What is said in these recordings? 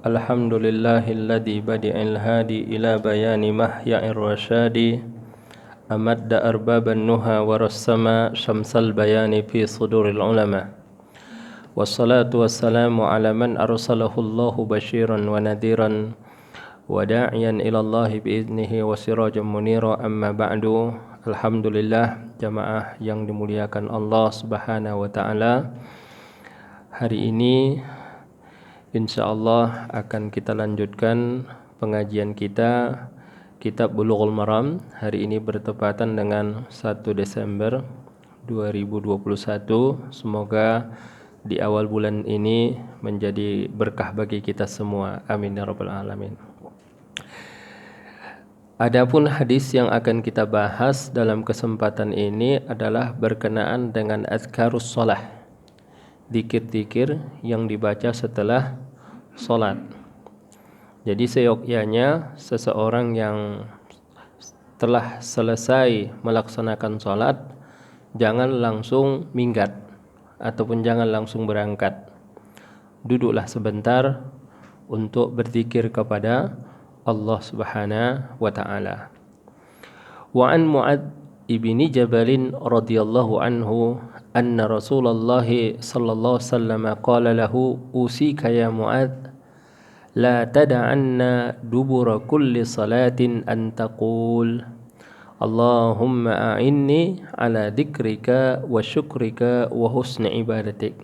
Alhamdulillahilladzi badi'il hadi ila bayani mahya'ir rasyadi amadda arbaban nuha wa rassama syamsal bayani fi suduril ulama. Wassalatu wassalamu ala man arsalahu Allahu basyiran wa nadhiran wa da'iyan ila Allahi biiznihi wa sirajan munira, amma ba'du. Alhamdulillah, jamaah yang dimuliakan Allah Subhanahu wa taala. Hari ini insyaallah akan kita lanjutkan pengajian kita Kitab Bulughul Maram. Hari ini bertepatan dengan 1 Desember 2021. Semoga di awal bulan ini menjadi berkah bagi kita semua. Amin ya rabbal alamin. Adapun hadis yang akan kita bahas dalam kesempatan ini adalah berkenaan dengan azkarus shalah. Zikir-zikir yang dibaca setelah sholat. Jadi seyogyanya seseorang yang telah selesai melaksanakan sholat jangan langsung minggat ataupun jangan langsung berangkat. Duduklah sebentar untuk berzikir kepada Allah Subhanahu wa taala. Wa an Mu'adz ibni Jabal radhiyallahu anhu anna Rasulullah sallallahu alaihi wasallam qala lahu usika ya Mu'adz la tad'anna dubura kulli salatin an taqul Allahumma a'inni ala dzikrika wa syukrika wa husni ibadatik.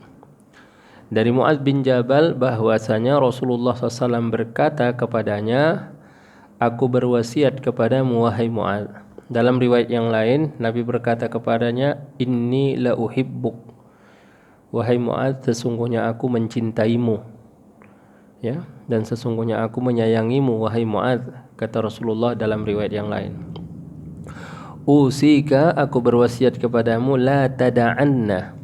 Dari Mu'adz bin Jabal bahwasanya Rasulullah SAW berkata kepadanya, aku berwasiat kepadamu wahai Mu'adz. Dalam riwayat yang lain, Nabi berkata kepadanya, inni la uhibbuk. Wahai Mu'adz, sesungguhnya aku mencintaimu. Ya, dan sesungguhnya aku menyayangimu wahai Mu'adz, kata Rasulullah dalam riwayat yang lain. Usika, aku berwasiat kepadamu, la tada'anna.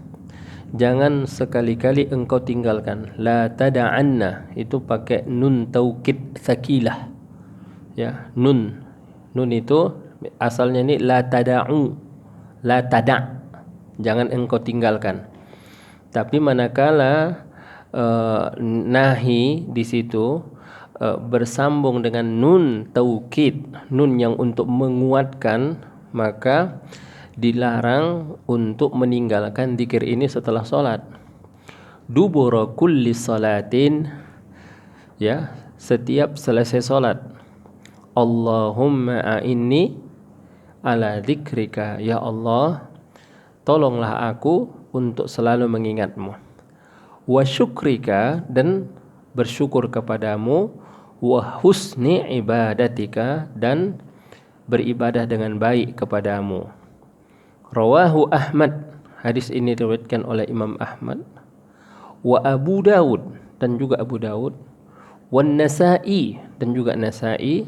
Jangan sekali-kali engkau tinggalkan. La tada'anna itu pakai nun taukid tsakilah. Ya, nun itu asalnya ini la tada'u, la tada', jangan engkau tinggalkan. Tapi manakala nahi di situ bersambung dengan nun taukid, nun yang untuk menguatkan, maka dilarang untuk meninggalkan zikir ini setelah salat. Dubura kulli salatin, ya, setiap selesai salat. Allahumma a'inni ala dzikrika, ya Allah, tolonglah aku untuk selalu mengingatmu. Wa syukrika, dan bersyukur kepadamu. Wa husni ibadatika, dan beribadah dengan baik kepadamu. Rawahu Ahmad, hadis ini diriwayatkan oleh Imam Ahmad. Wa Abu Dawud, dan juga Abu Dawud. Wan Nasa'i, dan juga Nasa'i.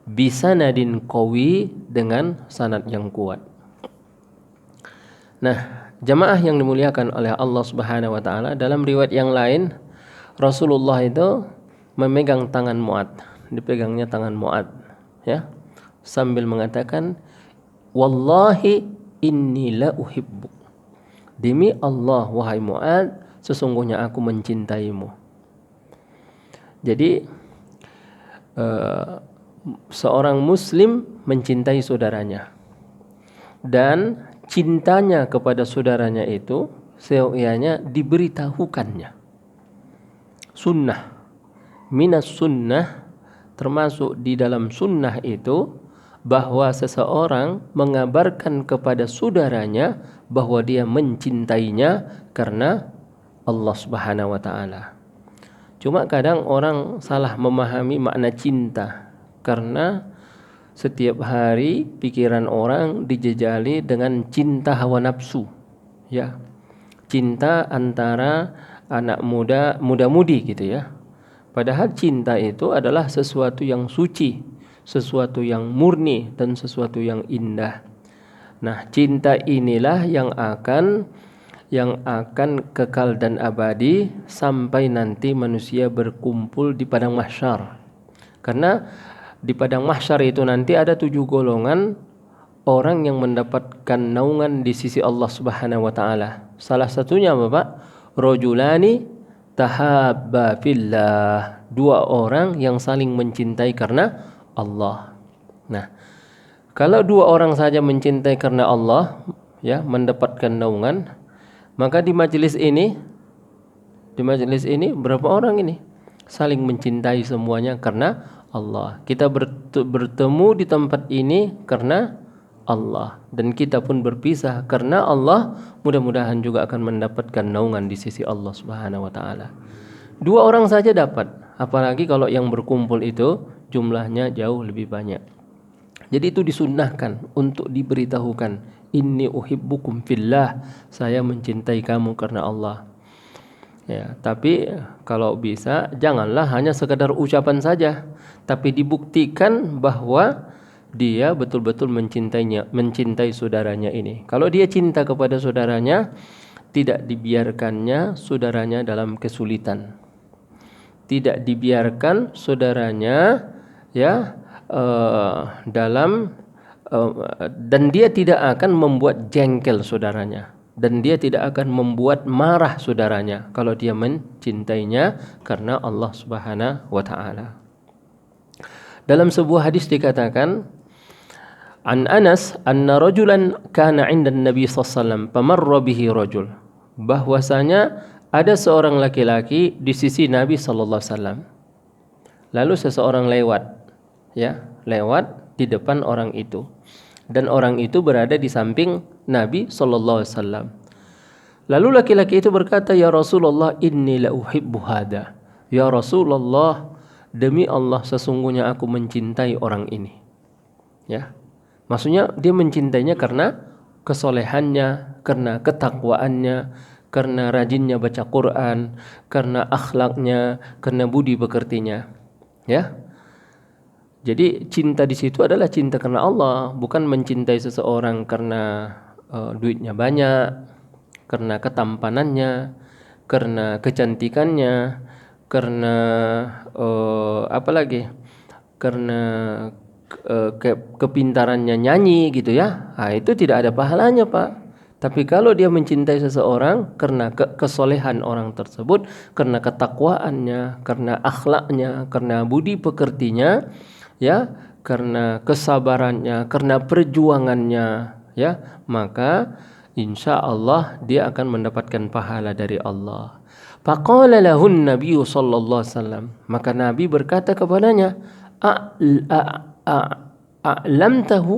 Bisanadin qawi, dengan sanad yang kuat. Nah, jamaah yang dimuliakan oleh Allah Subhanahu wa taala, dalam riwayat yang lain Rasulullah itu memegang tangan Mu'adz, dipegangnya tangan Mu'adz, ya, sambil mengatakan, wallahi inni la uhibbu. Demi Allah wahai Mu'adz, sesungguhnya aku mencintaimu. Jadi seorang muslim mencintai saudaranya, dan cintanya kepada saudaranya itu seyogyanya diberitahukannya. Sunnah, minas sunnah, termasuk di dalam sunnah itu bahwa seseorang mengabarkan kepada saudaranya bahwa dia mencintainya karena Allah Subhanahu wa taala. Cuma kadang orang salah memahami makna cinta, karena setiap hari pikiran orang dijejali dengan cinta hawa nafsu, ya, cinta antara anak muda-mudi gitu ya. Padahal cinta itu adalah sesuatu yang suci, sesuatu yang murni, dan sesuatu yang indah. Nah, cinta inilah yang akan kekal dan abadi sampai nanti manusia berkumpul di padang mahsyar. Karena di padang mahsyar itu nanti ada 7 golongan orang yang mendapatkan naungan di sisi Allah Subhanahu wa taala. Salah satunya Bapak, rajulani tahabba fillah, dua orang yang saling mencintai karena Allah. Nah, kalau dua orang saja mencintai karena Allah, ya, mendapatkan naungan, maka di majelis ini berapa orang ini saling mencintai semuanya karena Allah. Kita bertemu di tempat ini karena Allah, dan kita pun berpisah karena Allah. Mudah-mudahan juga akan mendapatkan naungan di sisi Allah Subhanahu wa taala. Dua orang saja dapat, apalagi kalau yang berkumpul itu jumlahnya jauh lebih banyak. Jadi itu disunnahkan untuk diberitahukan, inni uhibbukum fillah, saya mencintai kamu karena Allah. Ya, tapi kalau bisa janganlah hanya sekadar ucapan saja, tapi dibuktikan bahwa dia betul-betul mencintai saudaranya ini. Kalau dia cinta kepada saudaranya, tidak dibiarkannya saudaranya dalam kesulitan. Tidak dibiarkan saudaranya dan dia tidak akan membuat jengkel saudaranya, dan dia tidak akan membuat marah saudaranya kalau dia mencintainya karena Allah Subhanahu wa taala. Dalam sebuah hadis dikatakan, an Anas anna rajulan kana 'inda an-nabi sallallahu alaihi wasallam famarra bihi rajul, bahwasanya ada seorang laki-laki di sisi Nabi sallallahu alaihi wasallam. Lalu seseorang lewat di depan orang itu, dan orang itu berada di samping Nabi sallallahu alaihi wasallam. Lalu laki-laki itu berkata, "Ya Rasulullah, inni la uhibbu hada." Ya Rasulullah, demi Allah sesungguhnya aku mencintai orang ini. Ya. Maksudnya dia mencintainya karena kesolehannya, karena ketakwaannya, karena rajinnya baca Quran, karena akhlaknya, karena budi pekertinya. Ya. Jadi cinta di situ adalah cinta karena Allah, bukan mencintai seseorang karena duitnya banyak, karena ketampanannya, karena kecantikannya, karena karena kepintarannya nyanyi gitu ya. Nah, itu tidak ada pahalanya, Pak. Tapi kalau dia mencintai seseorang karena kesolehan orang tersebut, karena ketakwaannya, karena akhlaknya, karena budi pekertinya, ya, karena kesabarannya, karena perjuangannya, ya, maka insya Allah dia akan mendapatkan pahala dari Allah. Faqala lahun Nabi sallallahu alaihi wasallam, maka Nabi berkata kepadanya, a'lamtahu,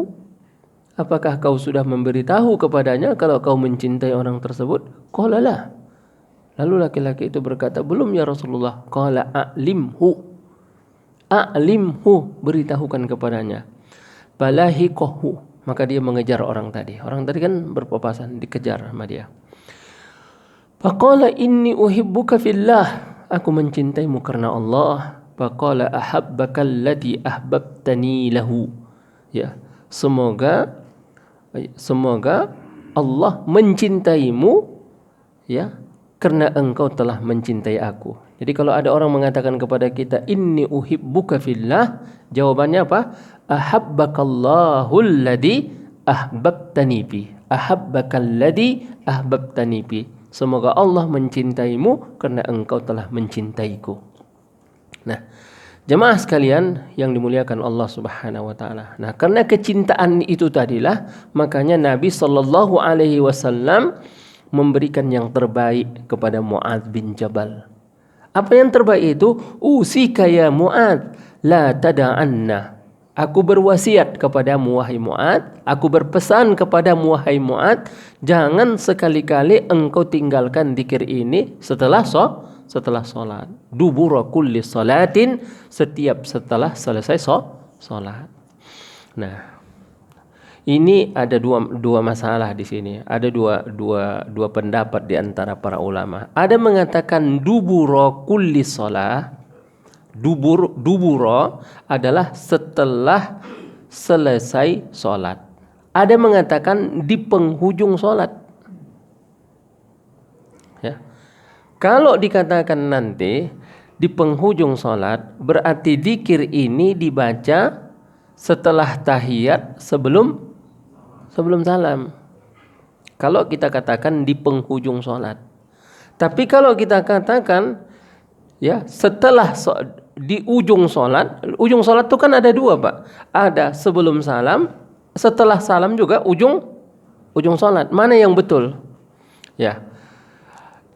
apakah kau sudah memberitahu kepadanya kalau kau mencintai orang tersebut? Qala la. Lalu laki-laki itu berkata, belum ya Rasulullah. Qala a'limhu, beritahukan kepadanya. Balahiqahu, maka dia mengejar orang tadi. Orang tadi kan berpapasan, dikejar sama dia. Faqala inni uhibbuka fillah, aku mencintaimu karena Allah. Faqala ahabbaka alladhi ahbabtani lahu. Ya, semoga Allah mencintaimu, ya, karena engkau telah mencintai aku. Jadi kalau ada orang mengatakan kepada kita inni uhibbuka fillah, jawabannya apa? Ahabbakallahu alladhi ahbabtani bi. Ahabbakalladhi ahbabtani bi. Semoga Allah mencintaimu karena engkau telah mencintaiku. Nah, jemaah sekalian yang dimuliakan Allah Subhanahu wa taala. Nah, karena kecintaan itu tadilah makanya Nabi sallallahu alaihi wasallam memberikan yang terbaik kepada Mu'adz bin Jabal. Apa yang terbaik itu? Usika ya Mu'adz la tada'anna. Aku berwasiat kepadamu wahai Mu'adz, aku berpesan kepadamu wahai Mu'adz, jangan sekali-kali engkau tinggalkan zikir ini setelah salat. Dubura kulli salatin, setiap setelah selesai salat. Nah, ini ada dua masalah di sini. Ada dua pendapat di antara para ulama. Ada mengatakan dubura kulli salah. Dubura adalah setelah selesai salat. Ada mengatakan di penghujung salat. Ya. Kalau dikatakan nanti di penghujung salat, berarti zikir ini dibaca setelah tahiyat sebelum salam. Kalau kita katakan di penghujung salat. Tapi kalau kita katakan Ya, setelah di ujung sholat itu kan ada dua, Pak. Ada sebelum salam, setelah salam juga ujung sholat. Mana yang betul? Ya.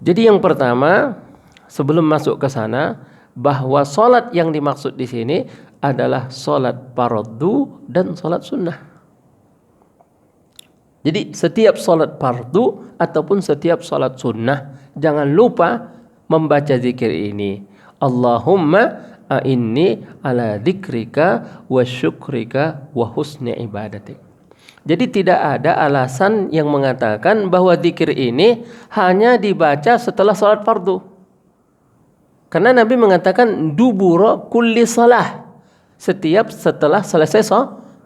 Jadi yang pertama, sebelum masuk ke sana, bahwa sholat yang dimaksud di sini adalah sholat fardu dan sholat sunnah. Jadi setiap sholat fardu ataupun setiap sholat sunnah, jangan lupa membaca zikir ini. Allahumma a'inni ala dzikrika wa syukrika wa husni ibadatik. Jadi tidak ada alasan yang mengatakan bahwa zikir ini hanya dibaca setelah sholat fardu. Karena Nabi mengatakan dubura kulli salah. Setiap setelah selesai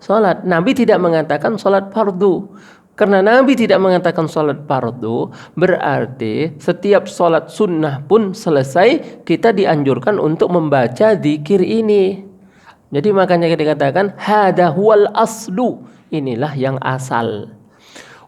sholat. Nabi tidak mengatakan sholat fardu. Karena Nabi tidak mengatakan sholat fardu, berarti setiap sholat sunnah pun selesai, kita dianjurkan untuk membaca zikir ini. Jadi makanya dikatakan hada huwal aslu. Inilah yang asal.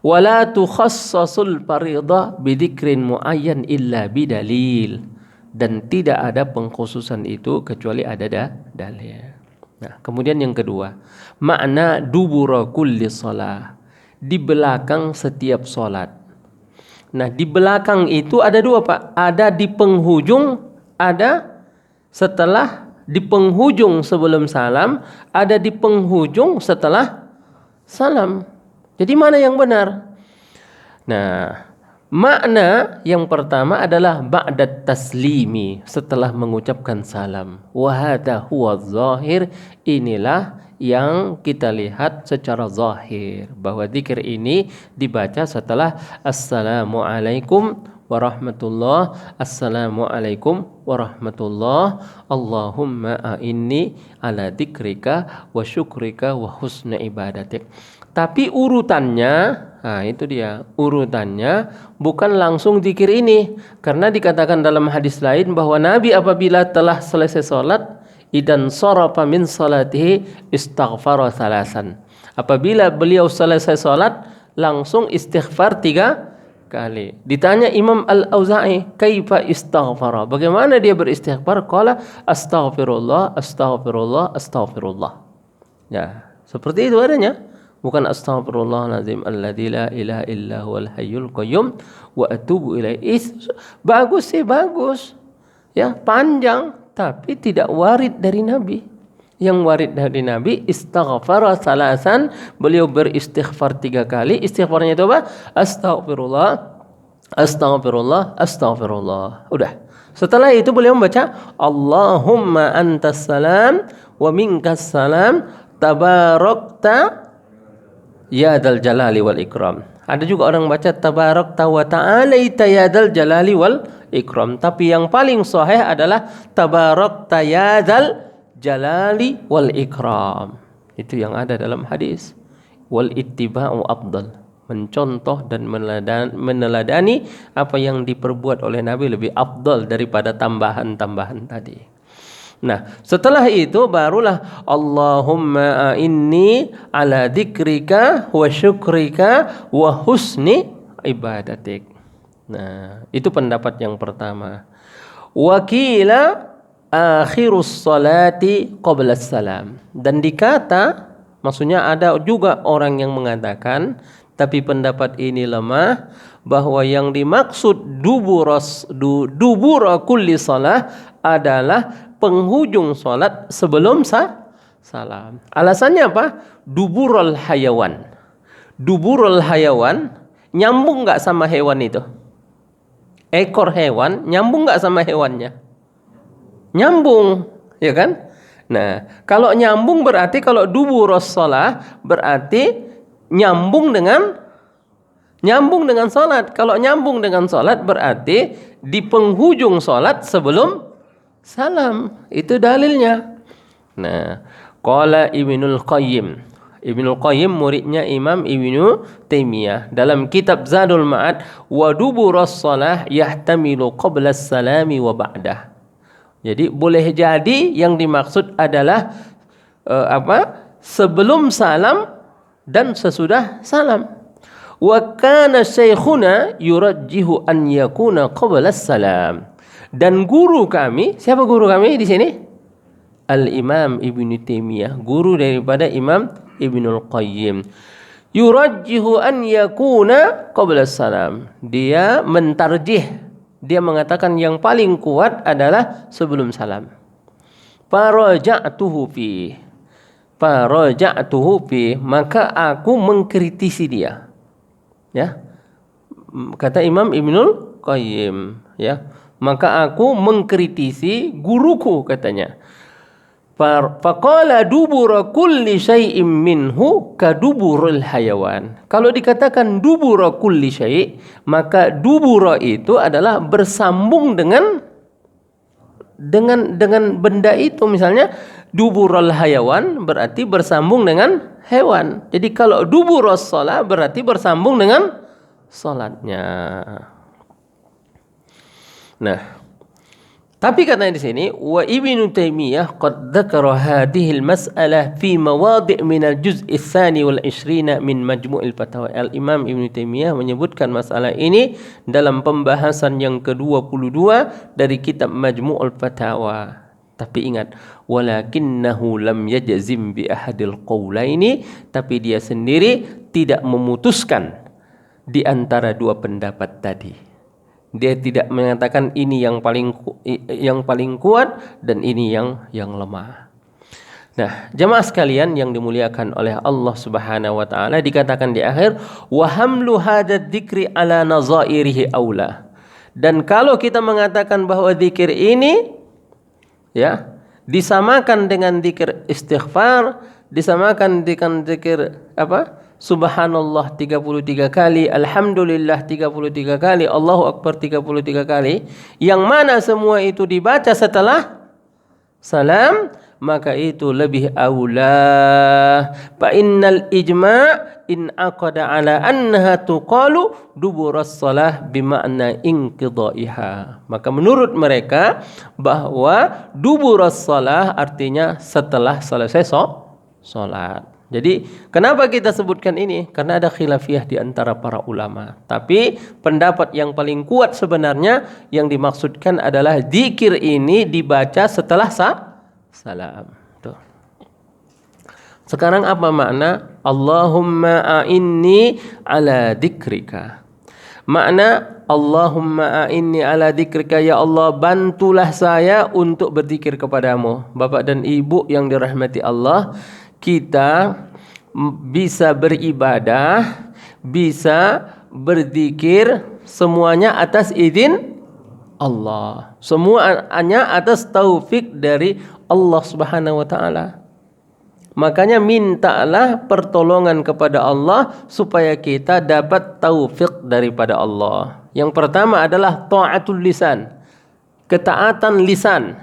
Wala tukhassasul fariidhah bidzikrin muayyan illa bidalil. Dan tidak ada pengkhususan itu kecuali ada dalil. Nah, kemudian yang kedua, makna dubura kulli shalah, di belakang setiap salat. Nah, di belakang itu ada dua, Pak. Ada di penghujung, ada setelah, di penghujung sebelum salam, ada di penghujung setelah salam. Jadi mana yang benar? Nah, makna yang pertama adalah ba'da taslimi, setelah mengucapkan salam. Wa hadha huwa zahir, inilah yang kita lihat secara zahir, bahwa zikir ini dibaca setelah assalamualaikum warahmatullah, assalamualaikum warahmatullah, Allahumma a'inni ala dzikrika wa syukrika wa husna ibadatik. Tapi urutannya, nah itu dia, urutannya bukan langsung zikir ini. Karena dikatakan dalam hadis lain bahwa Nabi apabila telah selesai sholat, idan sarafa min salatihi istaghfara salasan. Apabila beliau selesai sholat, langsung istighfar 3 kali. Ditanya Imam Al-Auza'i, kaifa istaghfara? Bagaimana dia beristighfar? Qala astaghfirullah, astaghfirullah, astaghfirullah. Ya, seperti itu adanya. Bukan astaghfirullahaladzim alladzi la ilaha illa huwal hayyul qayyum wa atubu ilaihi. Bagus sih, bagus. Ya, panjang, tapi tidak warid dari Nabi. Yang warid dari Nabi istaghfara salasan, beliau beristighfar 3 kali. Istighfarnya itu apa? Astaghfirullah, astaghfirullah, astaghfirullah. Udah. Setelah itu beliau membaca Allahumma antas salam wa minkas salam tabarakta ya dzal jalali wal ikram. Ada juga orang baca tabarakta wa ta'alaita ya dzal jalali wal ikram. Tapi yang paling sahih adalah tabarakta ya dzal jalali wal ikram. Itu yang ada dalam hadis. Wal ittiba'u afdal. Mencontoh dan meneladani apa yang diperbuat oleh Nabi lebih afdal daripada tambahan-tambahan tadi. Nah, setelah itu barulah Allahumma inni ala dzikrika wa syukrika wa husni ibadatik. Nah, itu pendapat yang pertama. Wakila akhirus salati qabla salam. Dan dikata, maksudnya ada juga orang yang mengatakan, tapi pendapat ini lemah, bahwa yang dimaksud dubura kulli salah adalah penghujung salat sebelum salam. Alasannya apa? Duburul hayawan. Duburul hayawan nyambung nggak sama hewan itu? Ekor hewan nyambung nggak sama hewannya? Nyambung, ya kan? Nah, kalau nyambung berarti kalau duburus shalah berarti nyambung dengan salat. Kalau nyambung dengan salat berarti di penghujung salat sebelum salam. Itu dalilnya. Nah, qala Ibnul Qayyim. Ibnul Qayyim muridnya Imam Ibnu Taimiyah dalam kitab Zadul Ma'ad, wa duburus shalah yahtamilu qabla as-salami wa ba'dah. Jadi boleh jadi yang dimaksud adalah sebelum salam dan sesudah salam. Wa kana syekhuna yurajjihu an yakuna qabla as-salam. Dan guru kami, siapa guru kami di sini? Al-Imam Ibnu Taimiyah, guru daripada Imam Ibnul Qayyim. Yurajjihu an yakuna qabla salam. Dia mentarjih, dia mengatakan yang paling kuat adalah sebelum salam. Faraja'tuhu fi, maka aku mengkritisi dia. Ya. Kata Imam Ibnul Qayyim, ya. Maka aku mengkritisi guruku, katanya. Faqala dubura kulli syai'in minhu kaduburil hayawan. Kalau dikatakan dubura kulli syai', maka dubura itu adalah bersambung dengan benda itu. Misalnya duburul hayawan berarti bersambung dengan hewan. Jadi kalau duburus shalah berarti bersambung dengan salatnya. Nah, tapi katanya di sini wa Ibnu Taimiyah qad dzakara hadhihi al-mas'alah fi mawadi' min al-juz' ats-tsani wal 20 min Majmu' al-Fatawa. Al-Imam Ibnu Taimiyah menyebutkan masalah ini dalam pembahasan yang ke-22 dari kitab Majmu' al-Fatawa. Tapi ingat, walakinnahu lam yajzim bi ahadil qawlaini, tapi dia sendiri tidak memutuskan di antara dua pendapat tadi. Dia tidak mengatakan ini yang paling kuat dan ini yang lemah. Nah, jemaah sekalian yang dimuliakan oleh Allah Subhanahu wa taala, dikatakan di akhir wa hamlu hadzal dzikri ala nazairihi aula. Dan kalau kita mengatakan bahwa zikir ini ya disamakan dengan zikir istighfar, disamakan dengan zikir apa? Subhanallah 33 kali, Alhamdulillah 33 kali, Allahu Akbar 33 kali, yang mana semua itu dibaca setelah salam, maka itu lebih aula. Fa innal ijma' in aqada ala annaha tuqalu duburas salah bima'na inqidaiha. Maka menurut mereka bahwa duburas salah artinya setelah selesai salat. Jadi kenapa kita sebutkan ini? Karena ada khilafiyah di antara para ulama. Tapi pendapat yang paling kuat sebenarnya yang dimaksudkan adalah zikir ini dibaca setelah salam. Tuh. Sekarang apa makna Allahumma a'inni ala dzikrika? Makna Allahumma a'inni ala dzikrika, ya Allah bantulah saya untuk berzikir kepadamu. Bapak dan Ibu yang dirahmati Allah, kita bisa beribadah, bisa berzikir semuanya atas izin Allah. Semuanya atas taufik dari Allah Subhanahu wa taala. Makanya mintalah pertolongan kepada Allah supaya kita dapat taufik daripada Allah. Yang pertama adalah ta'atul lisan, ketaatan lisan.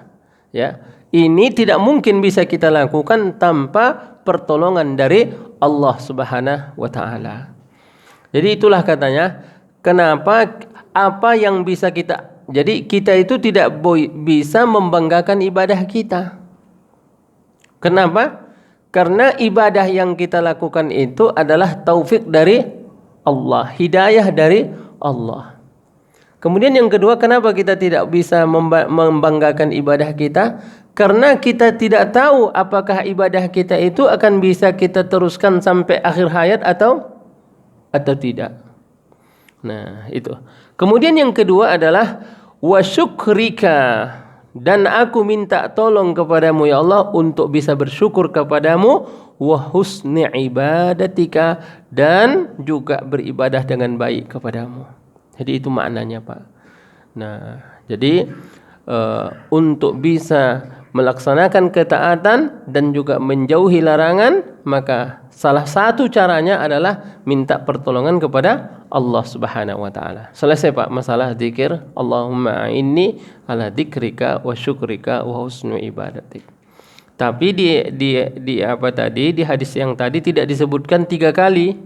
Ya. Ini tidak mungkin bisa kita lakukan tanpa pertolongan dari Allah Subhanahu wa taala. Jadi itulah katanya, kenapa apa yang bisa kita, jadi kita itu tidak bisa membanggakan ibadah kita. Kenapa? Karena ibadah yang kita lakukan itu adalah taufik dari Allah, hidayah dari Allah. Kemudian yang kedua, kenapa kita tidak bisa membanggakan ibadah kita? Karena kita tidak tahu apakah ibadah kita itu akan bisa kita teruskan sampai akhir hayat atau tidak. Nah, itu. Kemudian yang kedua adalah wa syukrika, dan aku minta tolong kepadamu ya Allah untuk bisa bersyukur kepadamu, wa husni ibadatika, dan juga beribadah dengan baik kepadamu. Jadi itu maknanya, Pak. Nah, jadi untuk bisa melaksanakan ketaatan dan juga menjauhi larangan, maka salah satu caranya adalah minta pertolongan kepada Allah Subhanahu wa taala. Selesai, Pak, masalah zikir. Allahumma a'inni ala dzikrika wa syukrika wa husni ibadatik. Tapi di apa tadi, di hadis yang tadi tidak disebutkan 3 kali.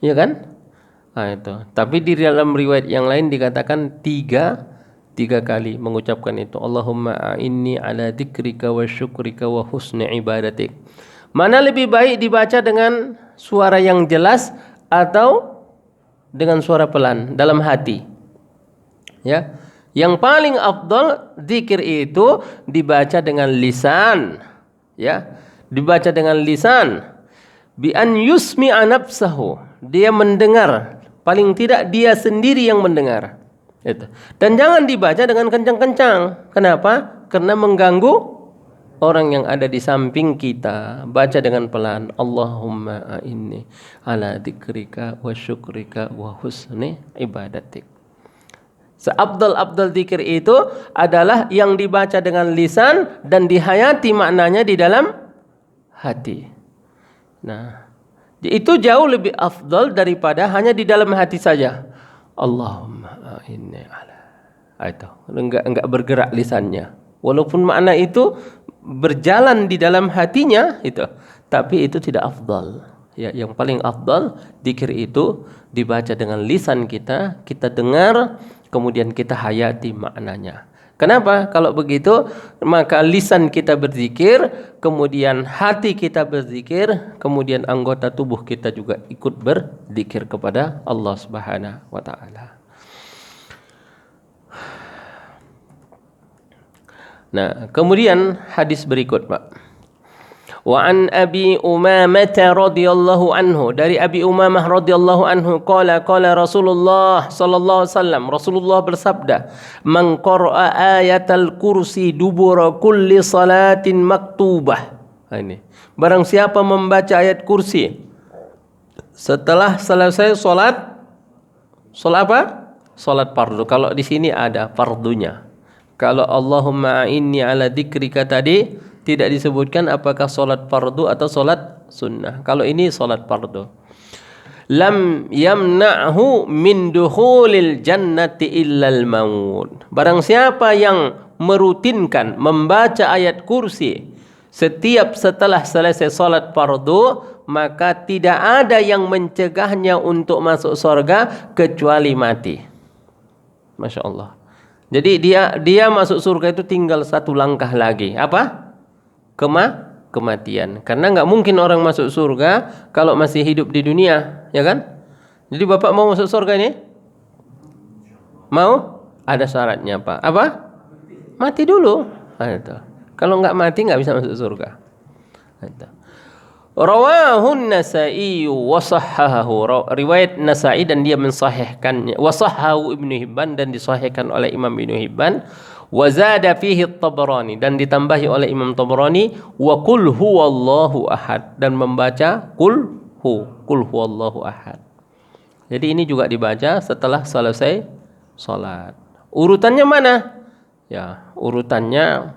Ya kan? Nah, itu. Tapi di dalam riwayat yang lain dikatakan 3 kali mengucapkan itu. Allahumma a'inni ala dzikrika wa syukrika wa husni ibadatik. Mana lebih baik dibaca dengan suara yang jelas atau dengan suara pelan dalam hati? Ya. Yang paling afdal zikir itu dibaca dengan lisan, ya, dibaca dengan lisan. Bi an yusmi'a nafsahu, dia mendengar, paling tidak dia sendiri yang mendengar. Itu. Dan jangan dibaca dengan kencang-kencang. Kenapa? Karena mengganggu orang yang ada di samping kita. Baca dengan pelan. Allahumma a'inni ala dzikrika wa syukrika wa husni ibadatik. Seabdal-abdal zikir itu adalah yang dibaca dengan lisan dan dihayati maknanya di dalam hati. Nah, itu jauh lebih afdal daripada hanya di dalam hati saja. Allahumma inni ala. Itu enggak bergerak lisannya. Walaupun makna itu berjalan di dalam hatinya itu, tapi itu tidak afdal. Ya, yang paling afdal zikir itu dibaca dengan lisan kita, kita dengar, kemudian kita hayati maknanya. Kenapa? Kalau begitu, maka lisan kita berzikir, kemudian hati kita berzikir, kemudian anggota tubuh kita juga ikut berzikir kepada Allah Subhanahu wa taala. Nah, kemudian hadis berikut, Pak. Wa an Abi Umamah radhiyallahu anhu, dari Abi Umamah radhiyallahu anhu qala Rasulullah sallallahu alaihi wasallam, Rasulullah bersabda, man qara'a ayatal kursi dubura kulli salatin maktubah. Ini barang siapa membaca ayat kursi setelah selesai salat apa? Salat fardu. Kalau di sini ada fardunya. Kalau Allahumma inni ala dzikrika tadi tidak disebutkan apakah solat fardu atau solat sunnah. Kalau ini solat fardu. Lam yamna'hu min dukhulil jannati illal maut. Barang siapa yang merutinkan membaca ayat kursi setiap setelah selesai solat fardu, maka tidak ada yang mencegahnya untuk masuk surga kecuali mati. Masya Allah. Jadi dia masuk surga itu tinggal satu langkah lagi. Apa? Kematian. Karena nggak mungkin orang masuk surga kalau masih hidup di dunia, ya kan? Jadi Bapak mau masuk surga ini? Mau? Ada syaratnya, Pak. Apa? Mati dulu. Itu. Kalau nggak mati nggak bisa masuk surga. Itu. Rawahun Nasa'i wa sahhahu. Riwayat Nasa'i dan dia mensahihkannya. Wa sahhahu Ibnu Hibban dan disahihkan oleh Imam Ibnu Hibban. Wa zada fihi Tabrani dan ditambahi oleh Imam Tabrani wa qul huwallahu ahad dan membaca qul huwallahu ahad. Jadi ini juga dibaca setelah selesai salat. Urutannya mana? Ya, urutannya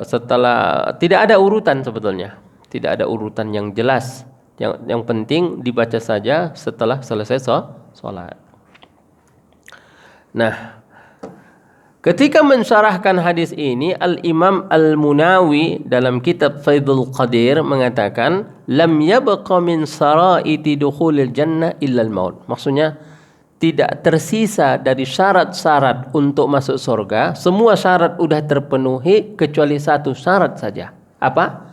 setelah, tidak ada urutan sebetulnya. Tidak ada urutan yang jelas. Yang penting dibaca saja setelah selesai salat. Nah, ketika mensyarahkan hadis ini, Al-Imam Al-Munawi dalam kitab Faidul Qadir mengatakan, lam yabqa min saraiti dukhulil jannah illal maut. Maksudnya tidak tersisa dari syarat-syarat untuk masuk surga. Semua syarat sudah terpenuhi kecuali satu syarat saja. Apa?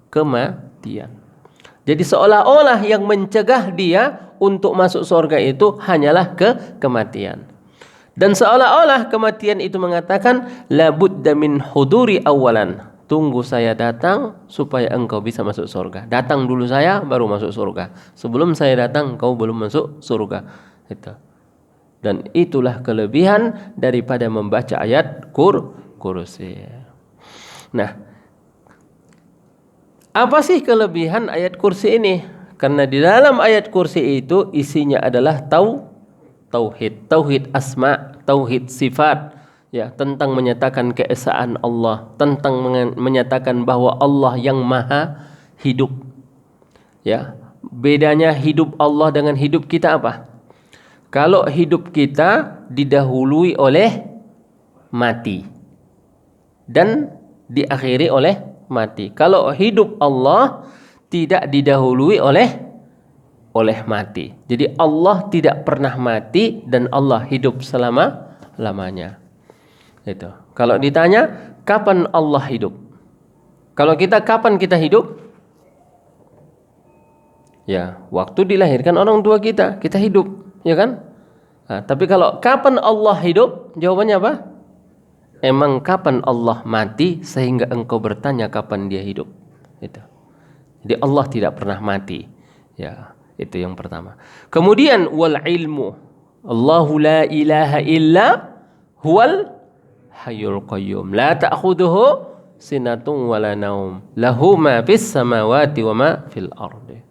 Kematian. Jadi seolah-olah yang mencegah dia untuk masuk surga itu hanyalah kematian. Dan seolah-olah kematian itu mengatakan la budda min huduri awalan. Tunggu saya datang supaya engkau bisa masuk surga. Datang dulu saya baru masuk surga. Sebelum saya datang engkau belum masuk surga. Itu. Dan itulah kelebihan daripada membaca ayat kursi. Nah, apa sih kelebihan ayat kursi ini? Karena di dalam ayat kursi itu isinya adalah tauhid asma, tauhid sifat, ya, tentang menyatakan keesaan Allah, tentang menyatakan bahwa Allah yang maha hidup. Ya, bedanya hidup Allah dengan hidup kita apa? Kalau hidup kita didahului oleh mati dan diakhiri oleh mati. Kalau hidup Allah tidak didahului oleh mati. Jadi Allah tidak pernah mati dan Allah hidup selama-lamanya. Itu. Kalau ditanya kapan Allah hidup? Kalau kita kapan kita hidup? Ya, waktu dilahirkan orang tua kita hidup, ya kan? Tapi kalau kapan Allah hidup? Jawabannya apa? Emang kapan Allah mati sehingga engkau bertanya kapan dia hidup? Itu. Jadi Allah tidak pernah mati. Ya, itu yang pertama. Kemudian wal ilmu. Allahu la ilaha illa huwal hayyul qayyum. La ta'khudhuhu sinatun wala naum. Lahu ma fis samawati wa ma fil ardi.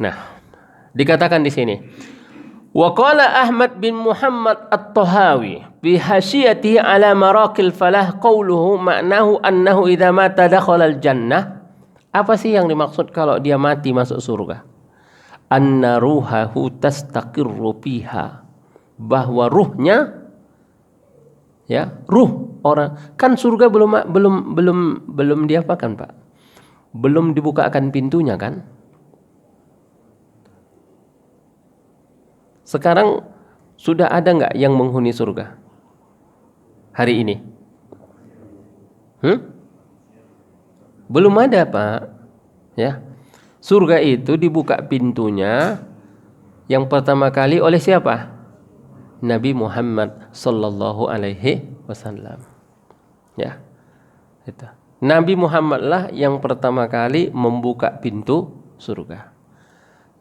Nah, dikatakan di sini. Wa qala Ahmad bin Muhammad At-Tahawi bi hasyiyatihi ala maraqil falah qawluhu ma'nahu annahu idza mata dakhala al-jannah. Apa sih yang dimaksud kalau dia mati masuk surga? Anna ruhahu tastaqirru fiha. Bahwa ruhnya, ya, ruh orang, kan surga belum diapakan, Pak? Belum dibukakan pintunya kan? Sekarang sudah ada nggak yang menghuni surga hari ini? Belum ada, Pak. Ya, surga itu dibuka pintunya yang pertama kali oleh siapa? Nabi Muhammad sallallahu alaihi wasallam. Ya, itu. Nabi Muhammad lah yang pertama kali membuka pintu surga.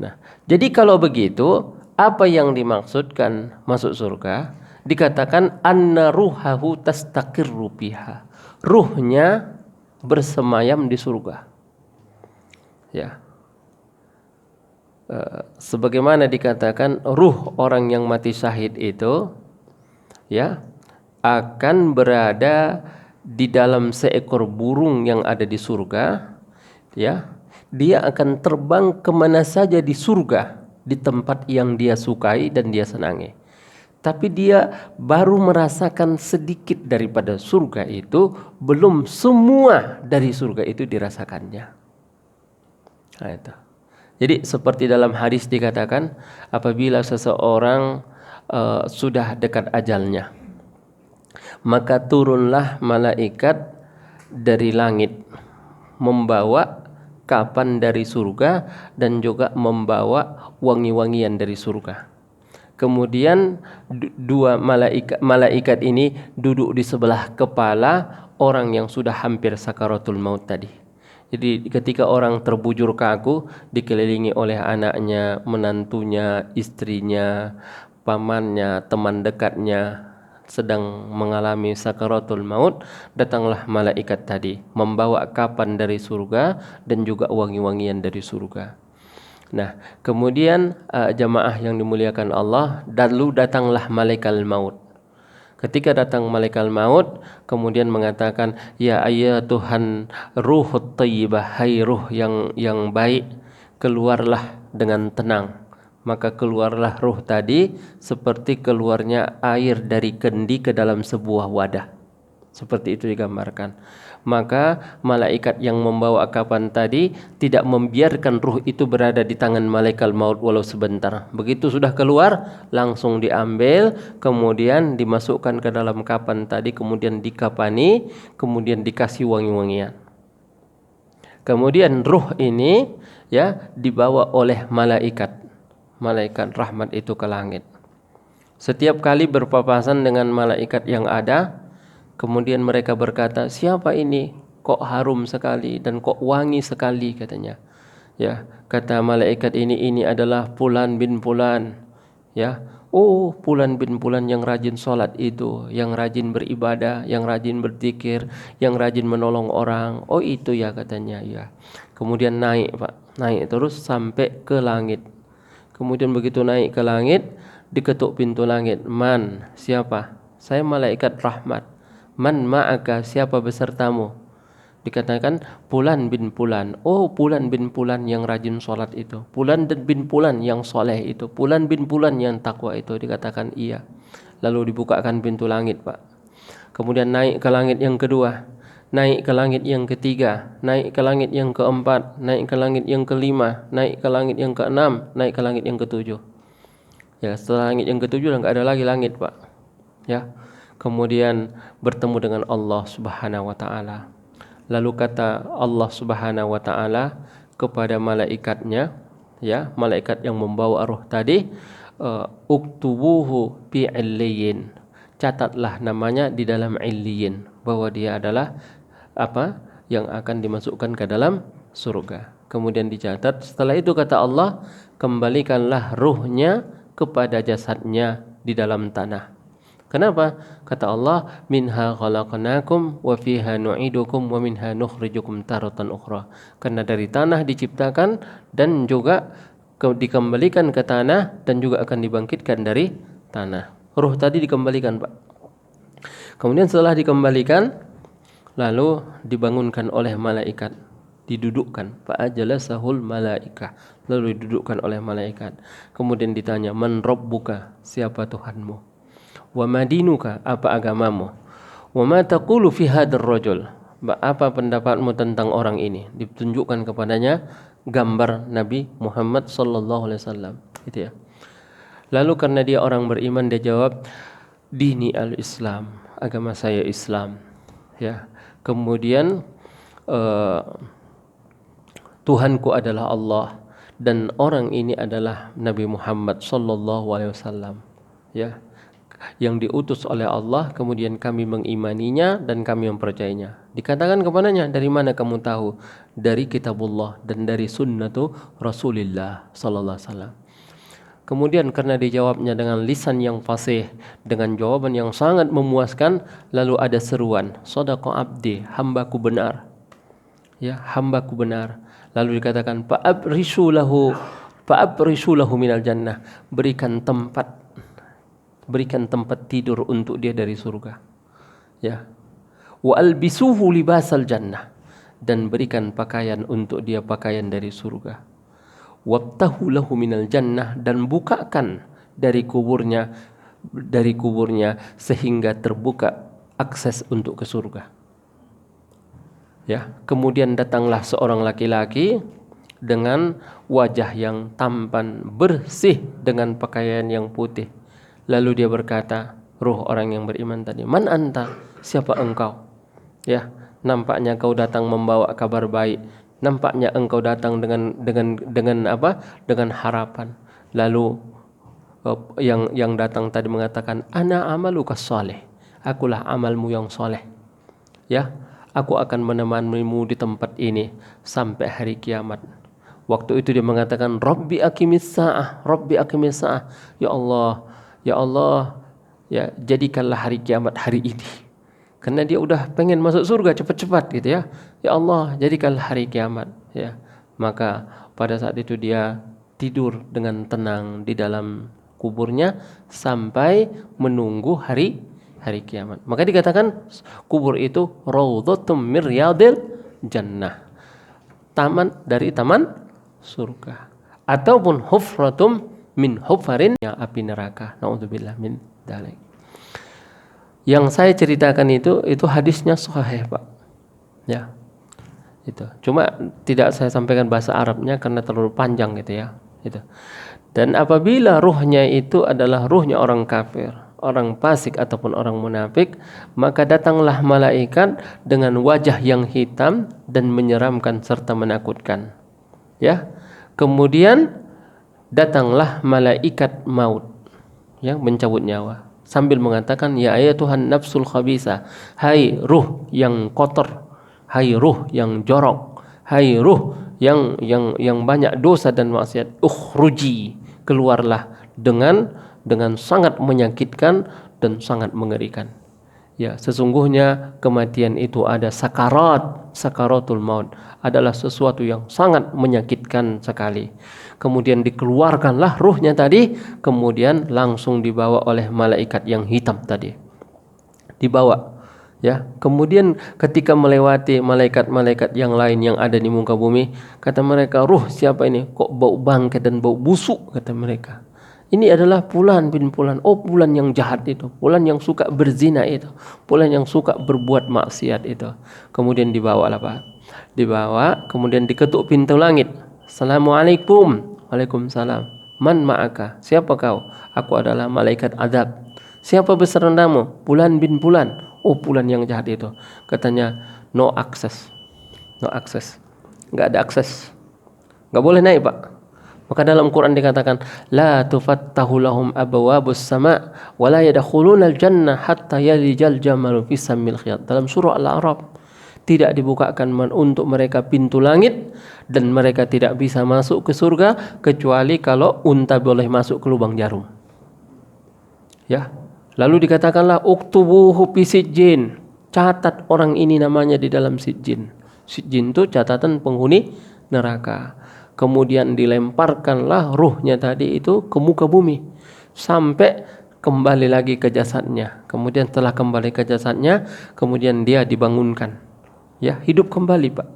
Nah, jadi kalau begitu, apa yang dimaksudkan masuk surga? Dikatakan anna ruhahu tastaqirru biha. Ruhnya bersemayam di surga. Ya. Sebagaimana dikatakan ruh orang yang mati syahid itu, ya, akan berada di dalam seekor burung yang ada di surga. Ya, dia akan terbang kemana saja di surga, di tempat yang dia sukai dan dia senangi. Tapi dia baru merasakan sedikit daripada surga itu, belum semua dari surga itu dirasakannya. Nah, itu. Jadi seperti dalam hadis dikatakan, apabila seseorang sudah dekat ajalnya, maka turunlah malaikat dari langit membawa kapan dari surga dan juga membawa wangi-wangian dari surga. Kemudian dua malaikat ini duduk di sebelah kepala orang yang sudah hampir sakaratul maut tadi. Jadi ketika orang terbujur kaku, dikelilingi oleh anaknya, menantunya, istrinya, pamannya, teman dekatnya sedang mengalami sakaratul maut, datanglah malaikat tadi membawa kapan dari surga dan juga wangi-wangian dari surga. Nah, kemudian jamaah yang dimuliakan Allah, lalu datanglah malaikat maut. Ketika datang malaikat maut, kemudian mengatakan, ya ayat Tuhan ruhut thayyibah, hai ruh yang baik, keluarlah dengan tenang. Maka keluarlah ruh tadi seperti keluarnya air dari kendi ke dalam sebuah wadah. Seperti itu digambarkan. Maka malaikat yang membawa kapan tadi tidak membiarkan ruh itu berada di tangan malaikat maut walau sebentar. Begitu sudah keluar, langsung diambil, kemudian dimasukkan ke dalam kapan tadi, kemudian dikapani, kemudian dikasih wangi-wangian. Kemudian ruh ini, ya, dibawa oleh malaikat rahmat itu ke langit. Setiap kali berpapasan dengan malaikat yang ada, kemudian mereka berkata, siapa ini? Kok harum sekali dan kok wangi sekali, katanya. Ya, kata malaikat ini adalah Fulan bin Fulan. Ya, oh Fulan bin Fulan yang rajin sholat itu, yang rajin beribadah, yang rajin berzikir, yang rajin menolong orang. Oh itu ya, katanya. Ya. Kemudian naik, Pak, naik terus sampai ke langit. Kemudian begitu naik ke langit, diketuk pintu langit. Man, siapa? Saya malaikat rahmat. Man ma'aka, siapa besertamu? Dikatakan Fulan bin Fulan. Oh Fulan bin Fulan yang rajin sholat itu, Fulan bin Fulan yang soleh itu, Fulan bin Fulan yang takwa itu. Dikatakan iya. Lalu dibukakan pintu langit, Pak. Kemudian naik ke langit yang kedua, naik ke langit yang ketiga, naik ke langit yang keempat, naik ke langit yang kelima, naik ke langit yang keenam, naik ke langit yang ketujuh. Ya, setelah langit yang ketujuh udah nggak ada lagi langit, Pak. Ya. Kemudian bertemu dengan Allah Subhanahu wa taala. Lalu kata Allah Subhanahu wa taala kepada malaikatnya, ya, malaikat yang membawa ruh tadi, uktubuhu fi illiyin, catatlah namanya di dalam illiyin, bahwa dia adalah apa yang akan dimasukkan ke dalam surga. Kemudian dicatat. Setelah itu kata Allah, kembalikanlah ruhnya kepada jasadnya di dalam tanah. Kenapa? Kata Allah, minha khalaqnakum wa fiha nu'idukum wa minha nukhrijukum taratan ukhra. Karena dari tanah diciptakan dan juga dikembalikan ke tanah dan juga akan dibangkitkan dari tanah. Ruh tadi dikembalikan, Pak. Kemudian setelah dikembalikan, lalu dibangunkan oleh malaikat, didudukkan, fa'ajalasahul malaikah, lalu didudukkan oleh malaikat. Kemudian ditanya, man rabbuka, siapa Tuhanmu? Wa madinuka, apa agamamu? Wa ma taqulu fi hadzal rajul, apa pendapatmu tentang orang ini? Ditunjukkan kepadanya gambar Nabi Muhammad sallallahu alaihi wasallam, gitu ya. Lalu karena dia orang beriman, dia jawab, dini al-Islam, agama saya Islam, ya. Kemudian Tuhanku adalah Allah dan orang ini adalah Nabi Muhammad sallallahu alaihi wasallam, ya, yang diutus oleh Allah, kemudian kami mengimaninya dan kami mempercayainya. Dikatakan kepadanya, dari mana kamu tahu? Dari kitabullah dan dari sunnatu Rasulillah sallallahu alaihi wasallam. Kemudian karena dijawabnya dengan lisan yang fasih, dengan jawaban yang sangat memuaskan, lalu ada seruan, shadaqa abdi, hambaku benar. Ya, hambaku benar. Lalu dikatakan, fa'abrisu lahu minal jannah, berikan tempat tidur untuk dia dari surga, ya. Wa albisuhu libasal jannah, dan berikan pakaian untuk dia, pakaian dari surga. Wabtahu lahu minal jannah, dan bukakan dari kuburnya sehingga terbuka akses untuk ke surga, ya. Kemudian datanglah seorang laki-laki dengan wajah yang tampan, bersih, dengan pakaian yang putih. Lalu dia berkata, ruh orang yang beriman tadi, man anta, siapa engkau? Ya, nampaknya kau datang membawa kabar baik. Nampaknya engkau datang dengan apa? Dengan harapan. Lalu yang datang tadi mengatakan, ana amaluka shalih, akulah amalmu yang soleh. Ya, aku akan menemanimu di tempat ini sampai hari kiamat. Waktu itu dia mengatakan, Rabbi aqimis sa'ah, Rabbi aqimis sa'ah. Ya Allah, ya jadikanlah hari kiamat hari ini. Karena dia udah pengen masuk surga cepat-cepat, gitu ya. Ya Allah, jadikanlah hari kiamat, ya. Maka pada saat itu dia tidur dengan tenang di dalam kuburnya sampai menunggu hari kiamat. Maka dikatakan kubur itu raudhatum mir riyadil jannah, taman dari taman surga, ataupun hufratum min hufarin, yang api neraka. Naudzubillah min dzalik. Yang saya ceritakan itu hadisnya sahih, Pak. Ya. Itu. Cuma tidak saya sampaikan bahasa Arabnya karena terlalu panjang, gitu ya. Itu. Dan apabila ruhnya itu adalah ruhnya orang kafir, orang fasik ataupun orang munafik, maka datanglah malaikat dengan wajah yang hitam dan menyeramkan serta menakutkan. Ya. Kemudian datanglah malaikat maut yang mencabut nyawa sambil mengatakan, ya Tuhan nafsul khabisa, hai ruh yang kotor, hai ruh yang jorok, hai ruh yang banyak dosa dan maksiat, ukhruji, keluarlah dengan sangat menyakitkan dan sangat mengerikan. Ya, sesungguhnya kematian itu ada sakaratul maut, adalah sesuatu yang sangat menyakitkan sekali. Kemudian dikeluarkanlah ruhnya tadi, kemudian langsung dibawa oleh malaikat yang hitam tadi. Dibawa, ya. Kemudian ketika melewati malaikat-malaikat yang lain yang ada di muka bumi, kata mereka, ruh siapa ini? Kok bau bangkai dan bau busuk, kata mereka. Ini adalah Fulan bin Fulan. Oh, Fulan yang jahat itu, Fulan yang suka berzina itu, Fulan yang suka berbuat maksiat itu. Kemudian dibawa lah, Pak. Dibawa, kemudian diketuk pintu langit. Assalamualaikum. Waalaikumsalam. Man ma'aka? Siapa kau? Aku adalah malaikat azab. Siapa besertamu? Fulan bin Fulan. Oh, Fulan yang jahat itu. Katanya, no access. No access. Enggak ada akses. Enggak boleh naik, Pak. Maka dalam Quran dikatakan la tufattahu lahum abwabus sama wa la yadkhulunal jannah hatta yalijal jamalu fis sammil khiyat. Dalam surah Al-A'raf, tidak dibukakan untuk mereka pintu langit dan mereka tidak bisa masuk ke surga kecuali kalau unta boleh masuk ke lubang jarum. Ya. Lalu dikatakanlah uktubuhu fi sijjin. Catat orang ini namanya di dalam sijjin. Sijjin itu catatan penghuni neraka. Kemudian dilemparkanlah ruhnya tadi itu ke muka bumi sampai kembali lagi ke jasadnya. Kemudian setelah kembali ke jasadnya, kemudian dia dibangunkan. Ya, hidup kembali, Pak.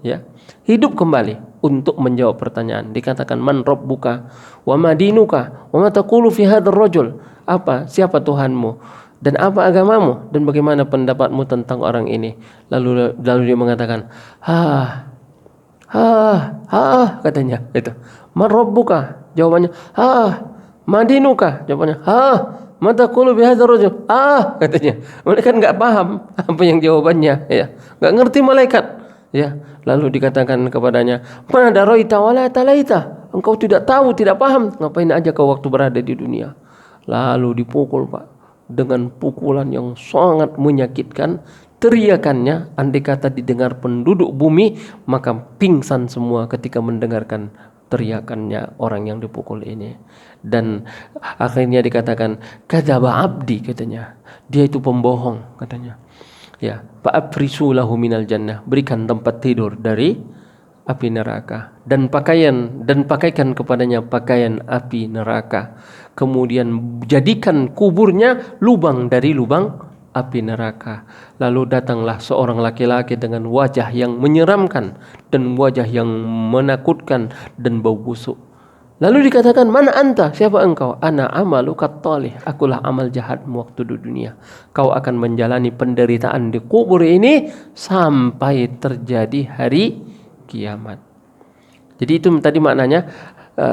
Ya, hidup kembali untuk menjawab pertanyaan. Dikatakan man rabbuka wa ma dinuka wa ma taqulu fi hadzal rajul. Apa? Siapa Tuhanmu? Dan apa agamamu? Dan bagaimana pendapatmu tentang orang ini? Lalu dia mengatakan, katanya itu. Man rabbuka? Jawabannya, madinuka? Jawabannya, mata qulu bihadzal rajul? Katanya. Mereka enggak paham apa yang jawabannya, ya. Enggak ngerti malaikat, ya. Lalu dikatakan kepadanya, "Ma daraita wala talaita?" Engkau tidak tahu, tidak paham, ngapain aja kau waktu berada di dunia? Lalu dipukul, Pak, dengan pukulan yang sangat menyakitkan. Teriakannya andai kata didengar penduduk bumi maka pingsan semua ketika mendengarkan teriakannya orang yang dipukul ini. Dan akhirnya dikatakan kadzaba abdi, katanya. Dia itu pembohong, katanya. Ya, fa'afrisu lahu minal jannah, berikan tempat tidur dari api neraka dan pakaikan kepadanya pakaian api neraka. Kemudian jadikan kuburnya lubang dari lubang api neraka. Lalu datanglah seorang laki-laki dengan wajah yang menyeramkan dan wajah yang menakutkan dan bau busuk. Lalu dikatakan, "Man anta? Siapa engkau?" "Ana amaluka talih." Akulah amal jahatmu waktu di dunia. Kau akan menjalani penderitaan di kubur ini sampai terjadi hari kiamat. Jadi itu tadi maknanya,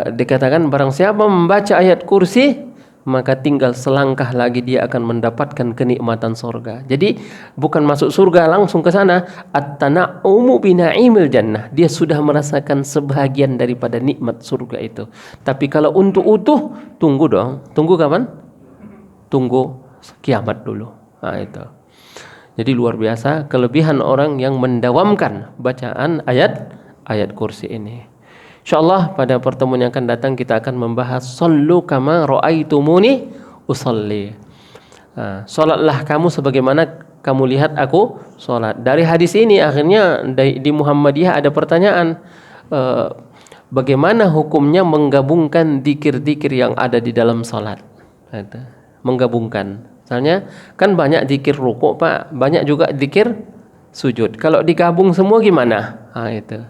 dikatakan barang siapa membaca ayat kursi maka tinggal selangkah lagi dia akan mendapatkan kenikmatan surga. Jadi bukan masuk surga langsung ke sana, at-tana'umu bina'imil jannah. Dia sudah merasakan sebahagian daripada nikmat surga itu. Tapi kalau untuk utuh, tunggu dong. Tunggu kapan? Tunggu kiamat dulu. Nah, itu. Jadi luar biasa kelebihan orang yang mendawamkan bacaan ayat kursi ini. InsyaAllah pada pertemuan yang akan datang kita akan membahas sallu kama ra'aitumuni usalli. Salatlah kamu sebagaimana kamu lihat aku salat. Dari hadis ini akhirnya di Muhammadiyah ada pertanyaan, bagaimana hukumnya menggabungkan zikir-zikir yang ada di dalam salat? Menggabungkan. Misalnya kan banyak zikir rukuk, Pak, banyak juga zikir sujud. Kalau digabung semua gimana? Itu.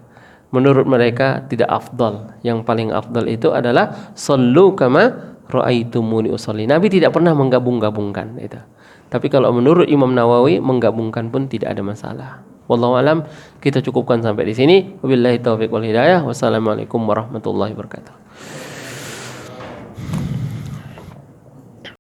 Menurut mereka tidak afdal. Yang paling afdal itu adalah sallu kama ra'aitumuni usalli. Nabi tidak pernah menggabung-gabungkan itu. Tapi kalau menurut Imam Nawawi menggabungkan pun tidak ada masalah. Wallahu alam, kita cukupkan sampai di sini. Wabillahi taufiq wal hidayah. Wassalamualaikum warahmatullahi wabarakatuh.